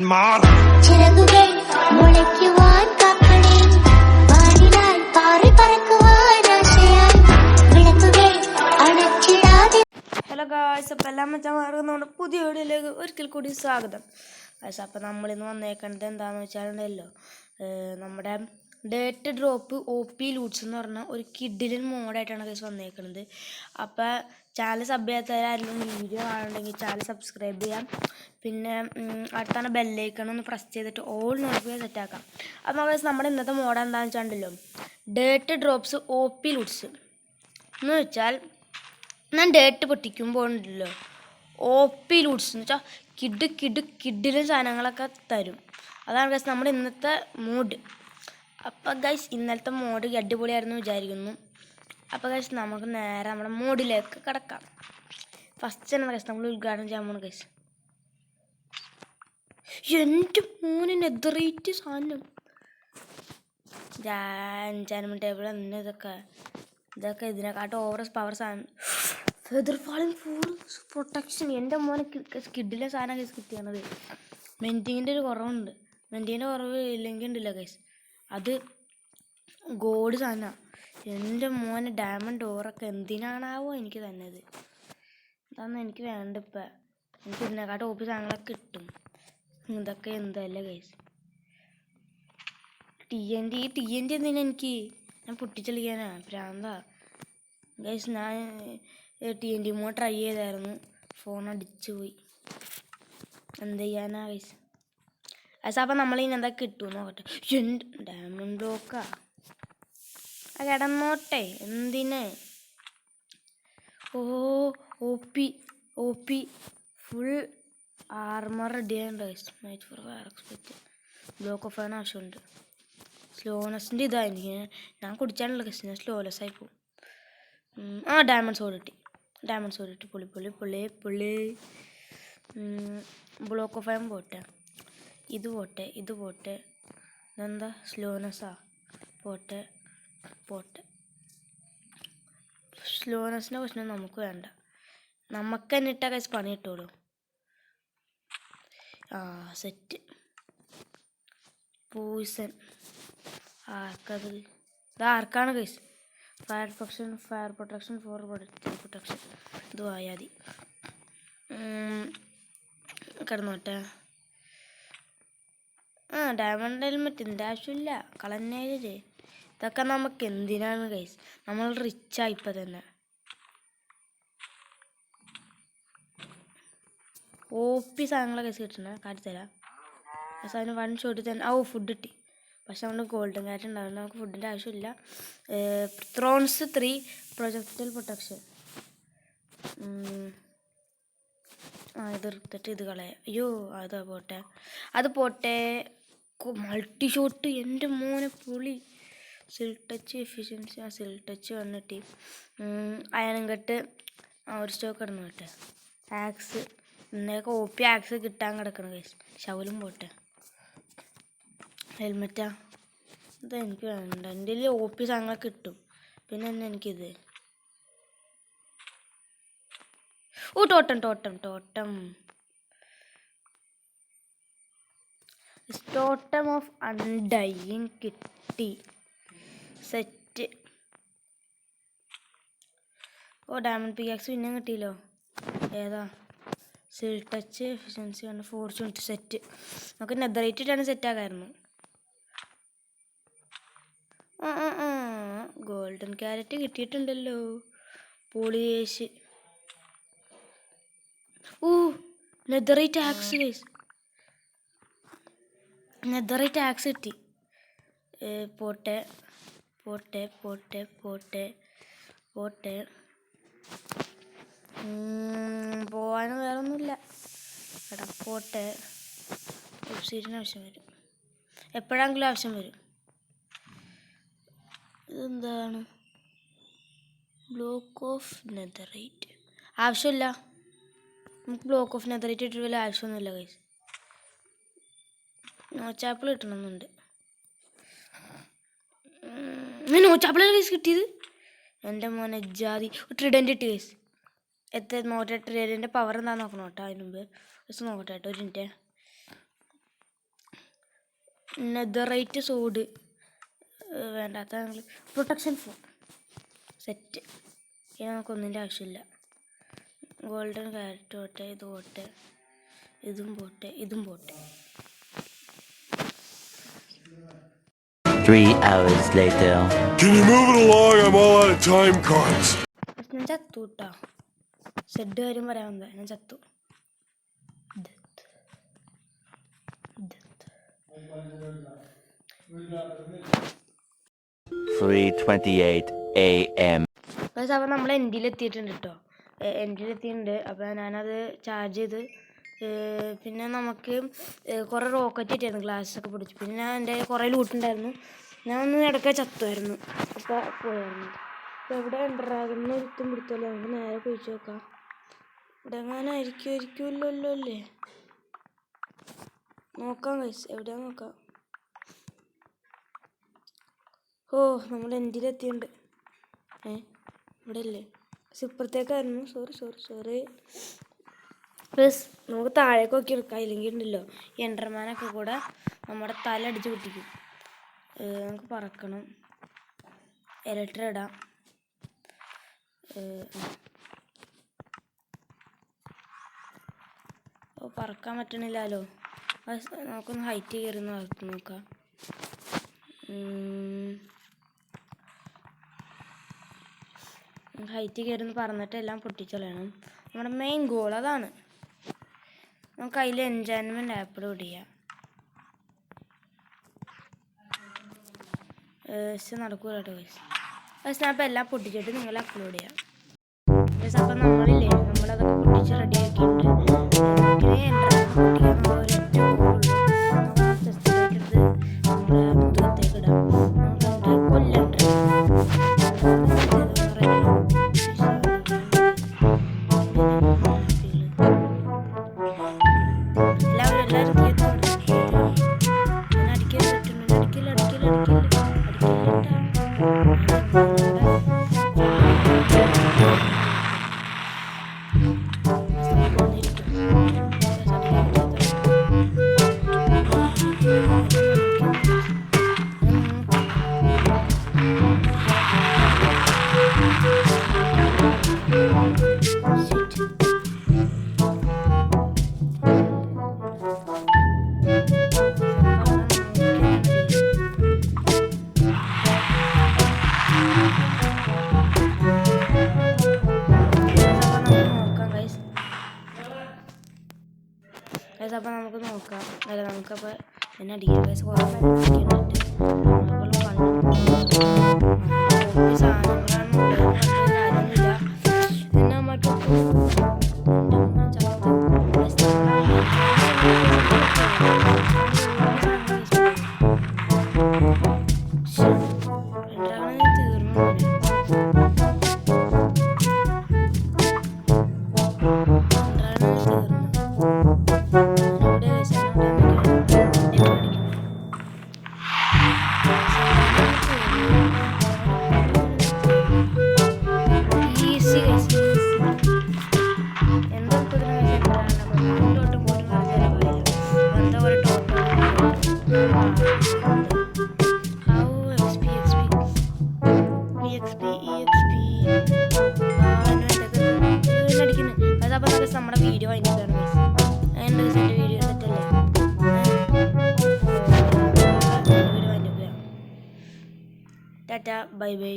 ചിറകുകൾ മുളയ്ക്കുവാൻ കാക്കണേ, വാനിലായി പാറി പറക്കുവാൻ ആശയായി വിളക്കുകൾ അണച്ചിടാതെ. ഹലോ ഗായ്സ്, അപ്പോൾ എല്ലാം മച്ചാമാർക്ക് നമ്മുടെ പുതിയ വീഡിയോയിലേക്ക് ഒരിക്കൽ കൂടി സ്വാഗതം. ഗായ്സ്, അപ്പോൾ നമ്മളിന്ന് വന്നേക്കുന്നത് എന്താണെന്ന് വെച്ചാലുണ്ടല്ലോ, നമ്മുടെ ഡേറ്റ് ഡ്രോപ്പ് OP ലൂട്ട്സ് എന്ന് പറഞ്ഞ ഒരു കിഡിലൻ മോഡായിട്ടാണ് ഗൈസ് വന്നേക്കുന്നത്. അപ്പോൾ ചാനൽ സബ് ചെയ്യാത്തവരാരെങ്കിലും വീഡിയോ കാണുന്നുണ്ടെങ്കിൽ ചാനൽ സബ്സ്ക്രൈബ് ചെയ്യാം. പിന്നെ അടുത്താണ് ബെല്ലൈക്കൺ ഒന്ന് പ്രസ് ചെയ്തിട്ട് ഓൾ നോട്ടിഫിക്കേഷൻ സെറ്റാക്കാം. അപ്പോൾ ഗൈസ്, നമ്മുടെ ഇന്നത്തെ മോഡ് എന്താണെന്ന് വെച്ചാലുണ്ടല്ലോ, ഡേറ്റ് ഡ്രോപ്സ് OP ലൂട്ട്സ് എന്ന് വെച്ചാൽ ഞാൻ ഡേറ്റ് പൊട്ടിക്കുമ്പോൾ ഉണ്ടല്ലോ OP ലൂട്ട്സ് എന്ന് വെച്ചാൽ കിഡിലും സാധനങ്ങളൊക്കെ തരും. അതാണ് ഗൈസ് നമ്മുടെ ഇന്നത്തെ മോഡ്. അപ്പോൾ ഗൈസ്, ഇന്നലത്തെ മോഡ് അടിപൊളിയായിരുന്നു വിചാരിക്കുന്നു. അപ്പോൾ ഗൈസ്, നമുക്ക് നേരെ നമ്മുടെ മോഡിലേക്ക് കിടക്കാം. ഫസ്റ്റ് തന്നെ ഗൈസ് നമ്മൾ ഉദ്ഘാടനം ചെയ്യാൻ പോകുന്നു. ഗൈസ്, എൻ്റെ മോനെതിറേറ്റ് സാധനം എൻചാൻമെൻറ്റ് ടേബിൾ തന്നെ ഇതൊക്കെ ഇതിനെക്കാട്ടും ഓവർ പവർ സാധനം. Feather falling full protection. എൻ്റെ മോനെ കിഡിലെ സാധനം ഗൈസ് കിട്ടിയാണത്. മെൻറ്റിങ്ങിൻ്റെ ഒരു കുറവുണ്ട്. മെൻറ്റിങ്ങിൻ്റെ കുറവ് ഇല്ലെങ്കിൽ ഉണ്ടല്ലോ ഗൈസ്, അത് ഗോൾഡ് സാധനമാണ്. എൻ്റെ മോനെ ഡയമണ്ട് ഓറൊക്കെ എന്തിനാണാവോ എനിക്ക് തന്നത്. അതാണ് എനിക്ക് വേണ്ട. ഇപ്പം എനിക്ക് ഇതിനെക്കാട്ടും OP സാധനങ്ങളൊക്കെ കിട്ടും. ഇതൊക്കെ എന്തല്ല ഗൈസ്. TNT എന്തിനാ എനിക്ക്? ഞാൻ പൊട്ടിച്ചളിക്കാനാ പ്രാന്താ ഗൈസ്. ഞാൻ TNT മോഡ് ട്രൈ ചെയ്തായിരുന്നു, ഫോൺ അടിച്ചു പോയി. എന്ത് ചെയ്യാനാ ഗൈസ്. അപ്പം നമ്മളിനി എന്താ കിട്ടുമെന്ന് നോക്കട്ടെ. ഡയമണ്ട് ബ്ലോക്കാ കിടന്നോട്ടെ, എന്തിനെ? OP ഫുൾ ആർമർ റെഡി ആയിട്ടുണ്ട് guys. Night four fire expect block of ആകാൻ ആവശ്യമുണ്ട്. സ്ലോനെസ്സിൻ്റെ ഇതായിരിക്കും. ഞാൻ കുടിച്ചാണല്ലോ ഗൈസ്, ഞാൻ സ്ലോലെസ് ആയി പോകും. ഡയമണ്ട് സോഡ് കിട്ടി. പൊളി. ബ്ലോക്ക് ഓഫ് ആകാൻ പോട്ടെ. ഇത് പോട്ടെ. ഇതെന്താ സ്ലോനെസ്സാ? പോട്ടെ. സ്ലോനെസ്സിൻ്റെ പ്രശ്നം നമുക്ക് വേണ്ട. നമുക്ക് തന്നെ ഇട്ടാൽ കഴിച്ച് പണി കിട്ടുള്ളൂ. സെറ്റ്. പോയിസൺ ആർക്കാണ് കഴിച്ച്? Fire protection for protection. ഇത് ആയാൽ മതി. കിടന്നോട്ടെ. ഡയമണ്ട് ഹെൽമെറ്റിൻ്റെ ആവശ്യമില്ല, കളഞ്ഞേര്. ഇതൊക്കെ നമുക്ക് എന്തിനാണ് ഗൈസ്? നമ്മൾ റിച്ചായി ഇപ്പം തന്നെ. OP സാധനങ്ങളെ ഗൈസ് കിട്ടണേ കാട്ടിത്തരാം. അതിന് 1 ഷോട്ടിൽ തന്നെ ഫുഡ് കിട്ടി. പക്ഷെ നമ്മൾ ഗോൾഡൻ കാറ്റ് ഉണ്ടാവില്ല, നമുക്ക് ഫുഡിൻ്റെ ആവശ്യമില്ല. Thrones 3 projectile protection. ഇത് എടുത്തിട്ട് ഇത് കളയാം. അയ്യോ, അത് പോട്ടെ. മൾട്ടി ഷോട്ട്, എൻ്റെ മോനെ പൊളി. സിൽ ടച്ച് എഫിഷ്യൻസി. സിൽ ടച്ച് വന്നിട്ട് അയണം കെട്ട് ഒരു സ്റ്റോക്ക് കിടന്നു കേട്ടെ. ആക്സ് ഇന്നേക്ക് OP ആക്സ് കിട്ടാൻ കിടക്കണം ഗൈസ്. ഷവലും പോട്ടെ. ഹെൽമെറ്റാ ഇതെനിക്ക് വേണ്ട. എൻ്റെ OP സാധനങ്ങളൊക്കെ കിട്ടും. പിന്നെ തന്നെ എനിക്കിത് ടോട്ടം ഓഫ് അൺഡൈയിങ് കിട്ടി. സെറ്റ്. ഡയമണ്ട് പിക്കാക്സ് പിന്നെ കിട്ടിയല്ലോ. ഏതാ? സിൽ ടച്ച് എഫിഷ്യൻസി ആണ്. ഫോർച്യൂണിറ്റി സെറ്റ്. നമുക്ക് നെതറേറ്റ് ഇട്ടാണ് സെറ്റാക്കായിരുന്നു. ഗോൾഡൻ ക്യാരറ്റ് കിട്ടിയിട്ടുണ്ടല്ലോ. പോളിയേഷ്. Netherite axe guys. Netherite axe കിട്ടി. പോട്ടെ. പോവാനും വേറെ ഒന്നുമില്ല. പോട്ടെ. ഒബ്സിഡിയൻ ആവശ്യം വരും, എപ്പോഴെങ്കിലും ആവശ്യം വരും. ഇതെന്താണ്? ബ്ലോക്ക് ഓഫ് നെതറേറ്റ് ആവശ്യമില്ല. നമുക്ക് ബ്ലോക്ക് ഓഫ് നെതറേറ്റ് ഇട്ടിട്ട് വലിയ ആവശ്യമൊന്നുമില്ല ഗൈസ്. നോച്ചാപ്പിൾ കിട്ടണമെന്നുണ്ട്. നോച്ചാപ്പിളാണ് ഗൈസ് കിട്ടിയത്. എൻ്റെ മോനെ ജാതി. ട്രിഡൻറ്റ് ഇട്ട് ഗൈസ്. നോട്ടെ ട്രിഡൻറ്റിൻ്റെ പവർ എന്താണെന്ന് നോക്കണം കേട്ടോ. അതിന് മുമ്പ് ജസ്റ്റ് നോക്കട്ടെ കേട്ടോ, ഒരു മിനിറ്റ്. നെതറൈറ്റ് സോഡ് വേണ്ടാത്ത പ്രൊട്ടക്ഷൻ ഫോൺ സെറ്റ്. ഇനി നമുക്കൊന്നിൻ്റെ ആവശ്യമില്ല. ഗോൾഡൻ ക്യാരറ്റ് പോട്ടെ, ഇത് പോട്ടെ, ഇതും പോട്ടെ, ഇതും പോട്ടെ. 3 hours later. Can you move it along? I'm all out of time cards. ഞാൻ ചത്തു കേട്ടോ. സെഡ് കാര്യം പറയാൻ വന്നതാ. ഞാൻ ചത്തു. 3:28 a.m. അപ്പോൾ നമ്മൾ എൻഡിലെത്തിയിട്ടുണ്ട് കേട്ടോ. എൻഡിലെത്തിയിട്ടുണ്ട്. അപ്പോൾ ഞാനത് ചാർജ് ചെയ്ത് പിന്നെ നമുക്ക് കുറേ റോക്കറ്റ് കിട്ടിയായിരുന്നു, ഗ്ലാസ്സൊക്കെ പിടിച്ചു. പിന്നെ ഞാൻ എൻ്റെ കുറേ ലൂട്ടുണ്ടായിരുന്നു. ഞാൻ ഒന്ന് ഇടയ്ക്ക് ചത്തുമായിരുന്നു. അപ്പോൾ പോയായിരുന്നു. അപ്പോൾ എവിടെ ഡ്രാഗണിന് ഒരുത്തും പിടുത്തല്ലോ. നമുക്ക് നേരെ പോയിച്ച് നോക്കാം. ഇവിടെ എങ്ങാനായിരിക്കുമല്ലോ അല്ലേ. നോക്കാം ഗൈസ്, എവിടെയാ നോക്കാം. ഓ, നമ്മൾ എൻഡിലെത്തിയിട്ടുണ്ട്. ഇവിടെ അല്ലേ, ഇപ്പുറത്തേക്കായിരുന്നു. സോറി. പ്ലസ് നമുക്ക് താഴേക്ക് നോക്കി എടുക്കാം. ഇല്ലെങ്കിൽ ഉണ്ടല്ലോ എൻഡർമാനൊക്കെ കൂടെ നമ്മുടെ തല അടിച്ച് പൊട്ടിക്കും. നമുക്ക് പറക്കണം. ഇലക്ട്ര ഇടാം. പറക്കാൻ പറ്റണില്ലല്ലോ. നമുക്കൊന്ന് ഹൈറ്റ് കയറി വളർത്തി നോക്കാം. ഹൈറ്റ് കയറി പറന്നിട്ട് എല്ലാം പൊട്ടിച്ചളയണം. നമ്മുടെ മെയിൻ ഗോൾ അതാണ്. നമുക്ക് അതിൽ എൻജോയ്മെൻറ്റ് ആപ്പിൾ ചെയ്യാം. നടക്കൂല കേട്ടോ ഗൈസ്. പക്ഷേ ഞാൻ അപ്പോൾ എല്ലാം പൊട്ടിച്ചിട്ട് നിങ്ങളെ അപ്ലോഡ് ചെയ്യാം. ഗൈസ് അപ്പം നമ്മളതൊക്കെ പൊട്ടിച്ച് റെഡിയാക്കിയിട്ടുണ്ട്. അപ്പോൾ നമുക്ക് നോക്കാം. അല്ല, നമുക്കപ്പോൾ എന്നെ അടിക്കാൻ പൈസ കുറേ സാധനങ്ങളാണ് കാര്യമൊന്നുമില്ല. പിന്നെ നമുക്ക് നമ്മുടെ വീഡിയോ അതിൻ്റെതാണ്. എൻ്റെ വീഡിയോ സെറ്റല്ലേ. Tata, bye by.